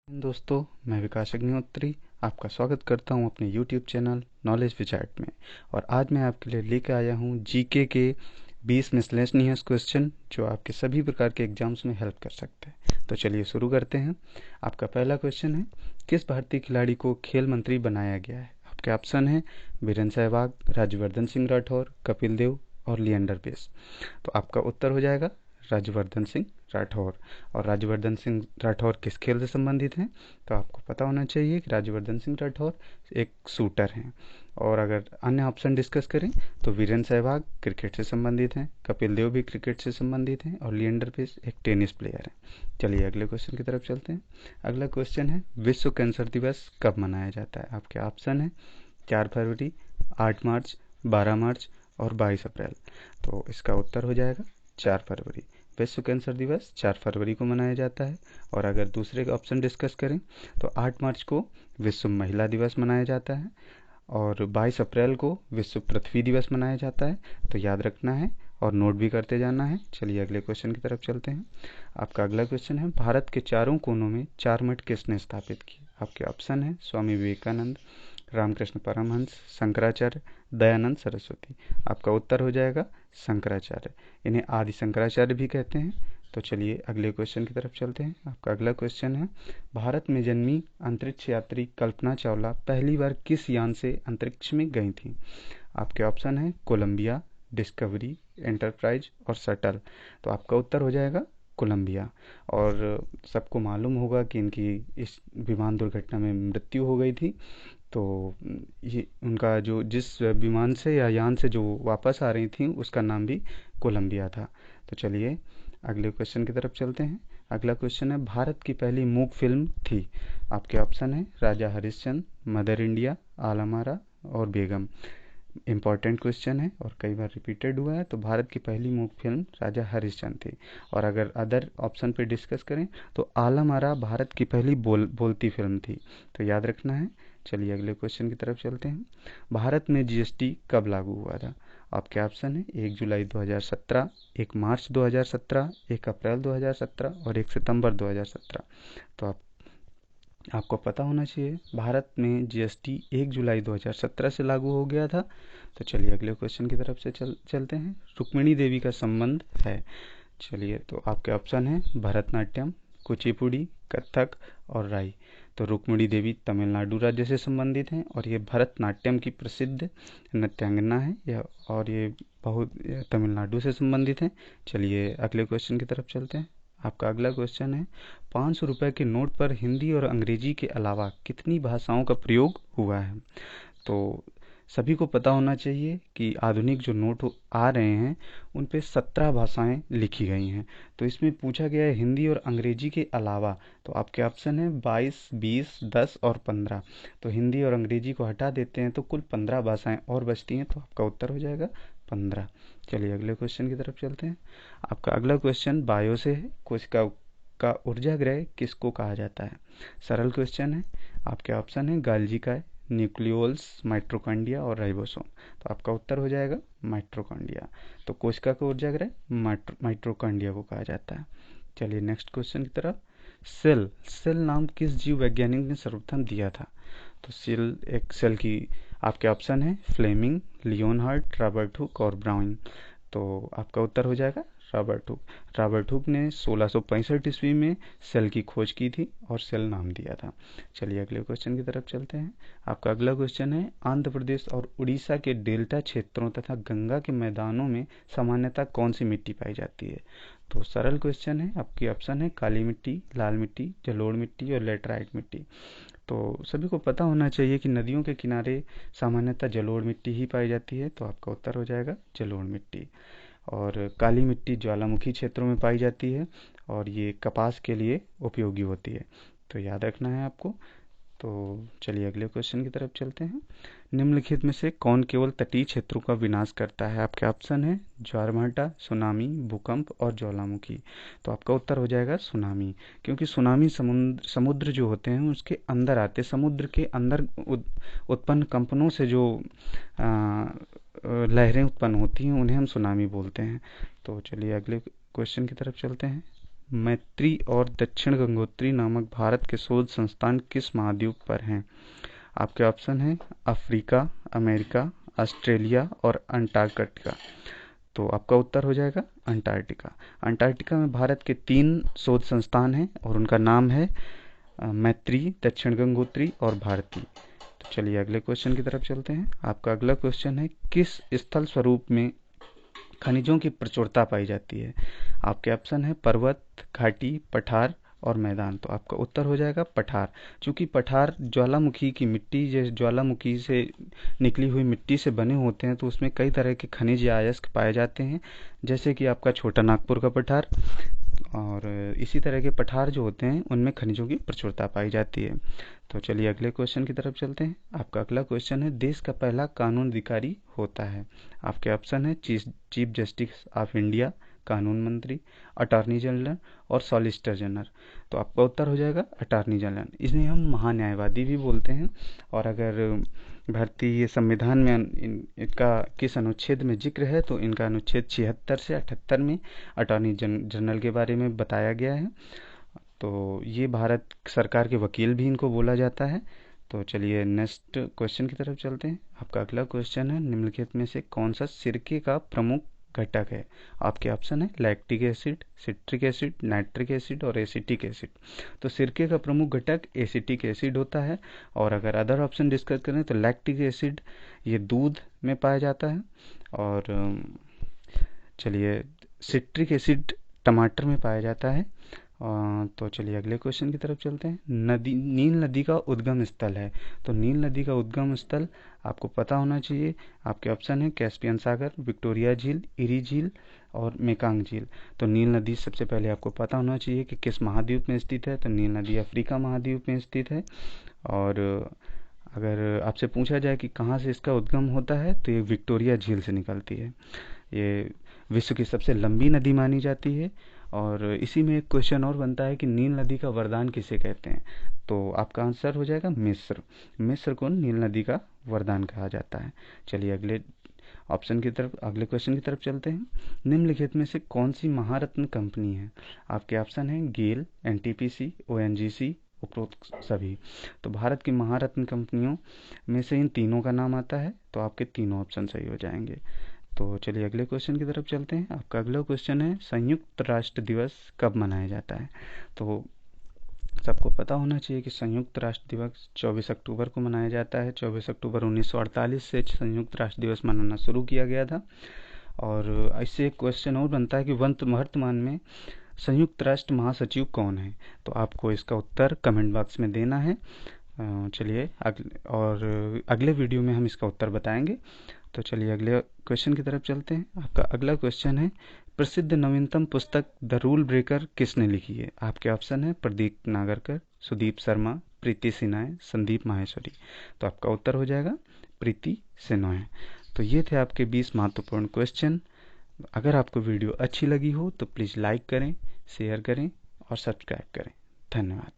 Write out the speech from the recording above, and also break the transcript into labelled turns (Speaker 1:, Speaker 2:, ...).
Speaker 1: दोस्तों, मैं विकास अग्निहोत्री आपका स्वागत करता हूं अपने YouTube चैनल नॉलेज विचार्ट में। और आज मैं आपके लिए लेकर आया हूं जीके के 20 मिसलेनियस क्वेश्चन जो आपके सभी प्रकार के एग्जाम्स में हेल्प कर सकते हैं। तो चलिए शुरू करते हैं। आपका पहला क्वेश्चन है, किस भारतीय खिलाड़ी को खेल मंत्री बनाया गया है? आपके ऑप्शन है वीरेंद्र सहवाग, राज्यवर्धन सिंह राठौर, कपिल देव और लिएंडर पेस। तो आपका उत्तर हो जाएगा राज्यवर्धन सिंह राठौर। और राज्यवर्धन सिंह राठौर किस खेल से संबंधित हैं? तो आपको पता होना चाहिए कि राज्यवर्धन सिंह राठौर एक शूटर हैं। और अगर अन्य ऑप्शन डिस्कस करें तो वीरेंद्र सहवाग क्रिकेट से संबंधित हैं, कपिल देव भी क्रिकेट से संबंधित हैं और लिएंडर पेस एक टेनिस प्लेयर हैं। चलिए अगले क्वेश्चन की तरफ चलते हैं। अगला क्वेश्चन है, विश्व कैंसर दिवस कब मनाया जाता है? आपके ऑप्शन है 4 फरवरी, 8 मार्च, 12 मार्च और 22 अप्रैल। तो इसका उत्तर हो जाएगा 4 फरवरी। विश्व कैंसर दिवस 4 फरवरी को मनाया जाता है। और अगर दूसरे का ऑप्शन डिस्कस करें तो 8 मार्च को विश्व महिला दिवस मनाया जाता है और 22 अप्रैल को विश्व पृथ्वी दिवस मनाया जाता है। तो याद रखना है और नोट भी करते जाना है। चलिए अगले क्वेश्चन की तरफ चलते हैं। आपका अगला क्वेश्चन है, भारत के चारों कोनों में 4 मठ किसने स्थापित किए? आपके ऑप्शन है स्वामी विवेकानंद, रामकृष्ण परमहंस, शंकराचार्य, दयानंद सरस्वती। आपका उत्तर हो जाएगा शंकराचार्य। इन्हें आदि शंकराचार्य भी कहते हैं। तो चलिए अगले क्वेश्चन की तरफ चलते हैं। आपका अगला क्वेश्चन है, भारत में जन्मी अंतरिक्ष यात्री कल्पना चावला पहली बार किस यान से अंतरिक्ष में गई थी? आपके ऑप्शन है कोलंबिया, डिस्कवरी, एंटरप्राइज और शटल। तो आपका उत्तर हो जाएगा कोलंबिया। और सबको मालूम होगा कि इनकी इस विमान दुर्घटना में मृत्यु हो गई थी। तो ये उनका जो जिस विमान से या यान से जो वापस आ रही थी उसका नाम भी कोलंबिया था। तो चलिए अगले क्वेश्चन की तरफ चलते हैं। अगला क्वेश्चन है, भारत की पहली मूक फिल्म थी? आपके ऑप्शन है राजा हरिश्चंद्र, मदर इंडिया, आलमारा और बेगम। इम्पॉर्टेंट क्वेश्चन है और कई बार रिपीटेड हुआ है। तो भारत की पहली मूक फिल्म राजा हरिश्चंद्र थी। और अगर अदर ऑप्शन पे डिस्कस करें तो आलम आरा भारत की पहली बोलती फिल्म थी। तो याद रखना है। चलिए अगले क्वेश्चन की तरफ चलते हैं। भारत में जीएसटी कब लागू हुआ था? आपके ऑप्शन है 1 जुलाई 2017, 1 मार्च 2017, 1 अप्रैल 2017 और 1 सितंबर 2017। तो आपको पता होना चाहिए भारत में जीएसटी 1 जुलाई 2017 से लागू हो गया था। तो चलिए अगले क्वेश्चन की तरफ से चलते हैं। रुक्मिणी देवी का संबंध है? चलिए तो आपके ऑप्शन है भरतनाट्यम, कुचिपुड़ी, कथक और राई। तो रुक्मिणी देवी तमिलनाडु राज्य से संबंधित हैं और ये भरतनाट्यम की प्रसिद्ध नृत्यांगना है यह, और ये बहुत तमिलनाडु से संबंधित हैं। चलिए अगले क्वेश्चन की तरफ चलते हैं। आपका अगला क्वेश्चन है, 500 रुपये के नोट पर हिंदी और अंग्रेजी के अलावा कितनी भाषाओं का प्रयोग हुआ है? तो सभी को पता होना चाहिए कि आधुनिक जो नोट आ रहे हैं उन पे 17 भाषाएं लिखी गई हैं। तो इसमें पूछा गया है हिंदी और अंग्रेजी के अलावा। तो आपके ऑप्शन है 22, 20, 10 और 15। तो हिंदी और अंग्रेजी को हटा देते हैं तो कुल 15 भाषाएं और बचती हैं। तो आपका उत्तर हो जाएगा 15। चलिए अगले क्वेश्चन की तरफ चलते हैं। आपका अगला क्वेश्चन बायो से है। कोशिका का ऊर्जा ग्रह किसको कहा जाता है? सरल क्वेश्चन है। आपके ऑप्शन है गाल्जी का, न्यूक्लियोल्स, माइट्रोकॉन्ड्रिया और राइबोसोम। तो आपका उत्तर हो जाएगा माइट्रोकॉन्ड्रिया। तो कोशिका का ऊर्जा ग्रह माइट्रोकॉन्ड्रिया को कहा जाता है। चलिए नेक्स्ट क्वेश्चन की तरफ। सेल सेल नाम किस जीव वैज्ञानिक ने सर्वप्रथम दिया था? तो सेल एक सेल की आपके ऑप्शन है फ्लेमिंग, लियोनहार्ट, रॉबर्ट हुक और ब्राउन। तो आपका उत्तर हो जाएगा रॉबर्ट हुक। रॉबर्ट हुक ने 1665 ईस्वी में सेल की खोज की थी और सेल नाम दिया था। चलिए अगले क्वेश्चन की तरफ चलते हैं। आपका अगला क्वेश्चन है, आंध्र प्रदेश और उड़ीसा के डेल्टा क्षेत्रों तथा गंगा के मैदानों में सामान्यतः कौन सी मिट्टी पाई जाती है? तो सरल क्वेश्चन है। आपकी ऑप्शन है काली मिट्टी, लाल मिट्टी, जलोढ़ मिट्टी और लेटराइट मिट्टी। तो सभी को पता होना चाहिए कि नदियों के किनारे सामान्यतः जलोढ़ मिट्टी ही पाई जाती है। तो आपका उत्तर हो जाएगा जलोढ़ मिट्टी। और काली मिट्टी ज्वालामुखी क्षेत्रों में पाई जाती है और ये कपास के लिए उपयोगी होती है। तो याद रखना है आपको। तो चलिए अगले क्वेश्चन की तरफ चलते हैं। निम्नलिखित में से कौन केवल तटीय क्षेत्रों का विनाश करता है? आपके ऑप्शन है ज्वारभाटा, सुनामी, भूकंप और ज्वालामुखी। तो आपका उत्तर हो जाएगा सुनामी, क्योंकि सुनामी समुद्र जो होते हैं उसके अंदर आते, समुद्र के अंदर उत्पन्न कंपनों से जो लहरें उत्पन्न होती हैं उन्हें हम सुनामी बोलते हैं। तो चलिए अगले क्वेश्चन की तरफ चलते हैं। मैत्री और दक्षिण गंगोत्री नामक भारत के शोध संस्थान किस महाद्वीप पर हैं? आपके ऑप्शन हैं अफ्रीका, अमेरिका, ऑस्ट्रेलिया और अंटार्कटिका। तो आपका उत्तर हो जाएगा अंटार्कटिका। अंटार्कटिका में भारत के 3 शोध संस्थान हैं और उनका नाम है मैत्री, दक्षिण गंगोत्री और भारती। तो चलिए अगले क्वेश्चन की तरफ चलते हैं। आपका अगला क्वेश्चन है, किस स्थल स्वरूप में खनिजों की प्रचुरता पाई जाती है? आपके ऑप्शन है पर्वत, घाटी, पठार और मैदान। तो आपका उत्तर हो जाएगा पठार। चूंकि पठार ज्वालामुखी की मिट्टी, जैसे ज्वालामुखी से निकली हुई मिट्टी से बने होते हैं, तो उसमें कई तरह के खनिज या अयस्क पाए जाते हैं, जैसे कि आपका छोटा नागपुर का पठार। और इसी तरह के पठार जो होते हैं उनमें खनिजों की प्रचुरता पाई जाती है। तो चलिए अगले क्वेश्चन की तरफ चलते हैं। आपका अगला क्वेश्चन है, देश का पहला कानून अधिकारी होता है? आपके ऑप्शन है चीफ जस्टिस ऑफ इंडिया, कानून मंत्री, अटॉर्नी जनरल और सॉलिसिटर जनरल। तो आपका उत्तर हो जाएगा अटॉर्नी जनरल। इन्हें हम महान्यायवादी भी बोलते हैं। और अगर भारतीय संविधान में इनका किस अनुच्छेद में जिक्र है, तो इनका अनुच्छेद 76 से 78 में अटॉर्नी जनरल के बारे में बताया गया है। तो ये भारत सरकार के वकील भी इनको बोला जाता है। तो चलिए नेक्स्ट क्वेश्चन की तरफ चलते हैं। आपका अगला क्वेश्चन है, निम्नलिखित में से कौन सा सिरके का प्रमुख घटक है? आपके ऑप्शन है lactic acid, citric acid, nitric acid और एसिटिक एसिड। तो सिरके का प्रमुख घटक एसिटिक एसिड होता है। और अगर अदर ऑप्शन डिस्कस करें तो लैक्टिक एसिड ये दूध में पाया जाता है। और चलिए सिट्रिक एसिड टमाटर में पाया जाता है। तो चलिए अगले क्वेश्चन की तरफ चलते हैं। नील नदी का उद्गम स्थल है। तो नील नदी का उद्गम स्थल आपको पता होना चाहिए। आपके ऑप्शन है कैस्पियन सागर, विक्टोरिया झील, इरी झील और मेकांग झील। तो नील नदी सबसे पहले आपको पता होना चाहिए कि किस महाद्वीप में स्थित है। तो नील नदी अफ्रीका महाद्वीप में स्थित है। और अगर आपसे पूछा जाए कि कहाँ से इसका उद्गम होता है, तो ये विक्टोरिया झील से निकलती है। ये विश्व की सबसे लंबी नदी मानी जाती है। और इसी में एक क्वेश्चन और बनता है कि नील नदी का वरदान किसे कहते हैं? तो आपका आंसर हो जाएगा मिस्र। मिस्र को नील नदी का वरदान कहा जाता है। चलिए अगले क्वेश्चन की तरफ चलते हैं। निम्नलिखित में से कौन सी महारत्न कंपनी है? आपके ऑप्शन है गेल, एनटीपीसी, ओएनजीसी, उपरोक्त सभी। तो भारत की महारत्न कंपनियों में से इन तीनों का नाम आता है। तो आपके तीनों ऑप्शन सही हो जाएंगे। तो चलिए अगले क्वेश्चन की तरफ चलते हैं। आपका अगला क्वेश्चन है, संयुक्त राष्ट्र दिवस कब मनाया जाता है? तो सबको पता होना चाहिए कि संयुक्त राष्ट्र दिवस 24 अक्टूबर को मनाया जाता है। 24 अक्टूबर 1948 से संयुक्त राष्ट्र दिवस मनाना शुरू किया गया था। और इससे एक क्वेश्चन और बनता है कि वर्तमान में संयुक्त राष्ट्र महासचिव कौन है? तो आपको इसका उत्तर कमेंट बॉक्स में देना है। चलिए अगले वीडियो में हम इसका उत्तर बताएंगे। तो चलिए अगले क्वेश्चन की तरफ चलते हैं। आपका अगला क्वेश्चन है, प्रसिद्ध नवीनतम पुस्तक द रूल ब्रेकर किसने लिखी है? आपके ऑप्शन है प्रदीप नागरकर, सुदीप शर्मा, प्रीति सिन्हा, संदीप माहेश्वरी। तो आपका उत्तर हो जाएगा प्रीति सिन्हा। तो ये थे आपके 20 महत्वपूर्ण क्वेश्चन। अगर आपको वीडियो अच्छी लगी हो तो प्लीज़ लाइक करें, शेयर करें और सब्सक्राइब करें। धन्यवाद।